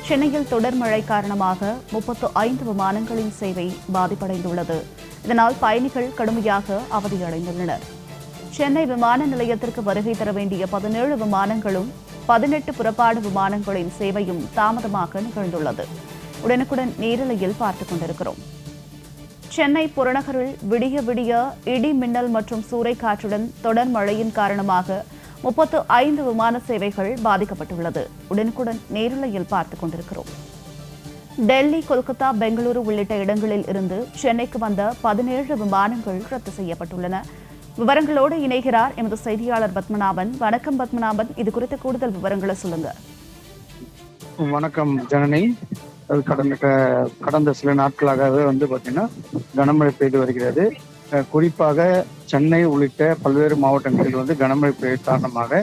சென்னையில் தொடர் மழை காரணமாக 35 விமானங்களின் சேவை பாதிப்படைந்துள்ளது. இதனால் பயணிகள் கடுமையாக அவதியடைந்துள்ளனர். சென்னை விமான நிலையத்திற்கு வருகை தர வேண்டிய 17 விமானங்களும் 18 புறப்பாடு விமானங்களின் சேவையும் தாமதமாக நிகழ்ந்துள்ளது. உடனுக்குடன் நேரலையில் பார்த்துக் கொண்டிருக்கிறோம். சென்னை புறநகரில் விடிய விடிய இடி மின்னல் மற்றும் சூறைக்காற்றுடன் தொடர் மழையின் காரணமாக 35 விமான சேவைகள் பாதிக்கப்பட்டுள்ளது. உடனுக்குடன் நேரலையில் பார்த்துக் கொண்டிருக்கிறோம். டெல்லி, கொல்கத்தா, பெங்களூரு உள்ளிட்ட இடங்களில் இருந்து சென்னைக்கு வந்த 17 விமானங்கள் ரத்து செய்யப்பட்டுள்ளன. விவரங்களோடு இணைகிறார் எமது செய்தியாளர் பத்மநாபன். வணக்கம் பத்மநாபன், இது குறித்த கூடுதல் விவரங்களை சொல்லுங்க. வணக்கம் ஜனனி. கடந்த சில நாட்களாகவே பாத்தீங்கன்னா கனமழை பெய்து வருகிறது. குறிப்பாக சென்னை உள்ளிட்ட பல்வேறு மாவட்டங்களில் கனமழை பெய்ய காரணமாக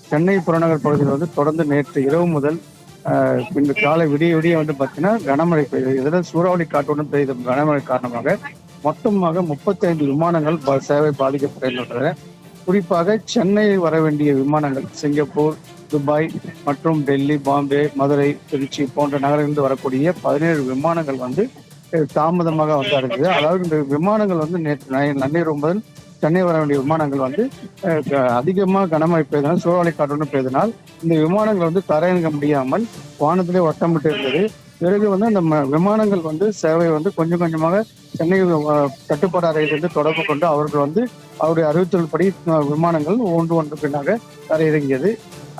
சென்னை புறநகர் பகுதியில் தொடர்ந்து நேற்று இரவு முதல் இந்த காலை விடிய விடிய பாத்தீங்கன்னா கனமழை பெய்தது. இதில் சூறாவளி காற்றுடன் பெய்த கனமழை காரணமாக மொத்தமாக 35 விமானங்கள் சேவை பாதிக்கப்பட்டுள்ளன. குறிப்பாக சென்னை வர வேண்டிய விமானங்கள் சிங்கப்பூர், துபாய் மற்றும் டெல்லி, பாம்பே, மதுரை, திருச்சி போன்ற நகரங்களிலிருந்து வரக்கூடிய 17 விமானங்கள் தாமதமாக இருக்குது. அதாவது இந்த விமானங்கள் நேற்று நள்ளிரவு முதல் சென்னை வர வேண்டிய விமானங்கள் அதிகமாக கனமழை பெய்தனால், சூறாவளி காற்றுடன் பெய்தனால் இந்த விமானங்கள் தரையிறங்க முடியாமல் வானத்திலே வட்டமிட்டு இருந்தது. பிறகு அந்த விமானங்கள் சேவை கொஞ்சம் கொஞ்சமாக சென்னை கட்டுப்பாடு அறையிலிருந்து தொடர்பு கொண்டு அவர்கள் அவருடைய அறிவித்தல்படி விமானங்கள் ஒன்று பின்னாக தரையிறங்கியது.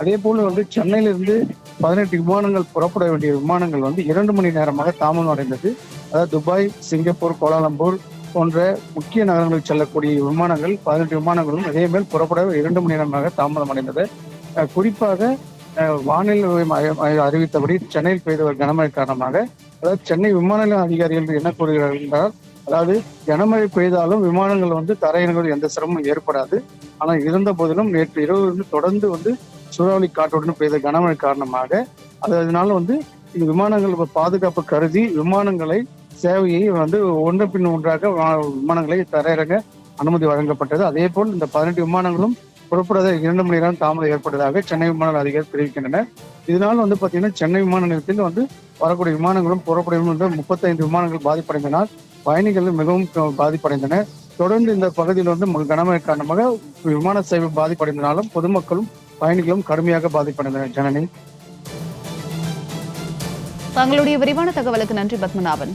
அதே போல சென்னையிலிருந்து 18 விமானங்கள் புறப்பட வேண்டிய விமானங்கள் 2 மணி நேரமாக தாமதம் அடைந்தது. அதாவது துபாய், சிங்கப்பூர், கோலாலம்பூர் போன்ற முக்கிய நகரங்களுக்கு செல்லக்கூடிய விமானங்கள் 18 விமானங்களும் இதே மேல் புறப்பட 2 மணி நேரமாக தாமதம் அடைந்தது. குறிப்பாக வானிலை அறிவித்தபடி சென்னையில் பெய்த கனமழை காரணமாக, அதாவது சென்னை விமான நிலைய அதிகாரிகள் என்ன கூறுகிறார்கள் என்றால், அதாவது கனமழை பெய்தாலும் விமானங்கள் தரையிறங்குவது எந்த சிரமமும் ஏற்படாது. ஆனால் இருந்த போதிலும் நேற்று இரவு தொடர்ந்து சூறாவளி காற்றுடன் பெய்த கனமழை காரணமாக அதனால இந்த விமானங்கள் பாதுகாப்பு கருதி விமானங்களை சேவையை ஒன்று பின் ஒன்றாக விமானங்களை தரையிறங்க அனுமதி வழங்கப்பட்டது. அதே போல் இந்த 18 விமானங்களும் புறப்படுவதை 2 மணி நேரம் தாமதம் ஏற்பட்டதாக சென்னை விமான அதிகாரி தெரிவிக்கின்றனர். இதனால் பாத்தீங்கன்னா சென்னை விமான நிலையத்தில் வரக்கூடிய விமானங்களும் புறப்படும் 35 விமானங்கள் பாதிப்படைந்தனால் பயணிகள் மிகவும் பாதிப்படைந்தனர். தொடர்ந்து இந்த பகுதியில் கனமழை காரணமாக விமான சேவை பாதிப்படைந்தனாலும் பொதுமக்களும் பயணிகளும் கடுமையாக பாதிப்படைந்தனர். ஜனனி, தங்களுடைய விரிவான தகவலுக்கு நன்றி பத்மநாபன்.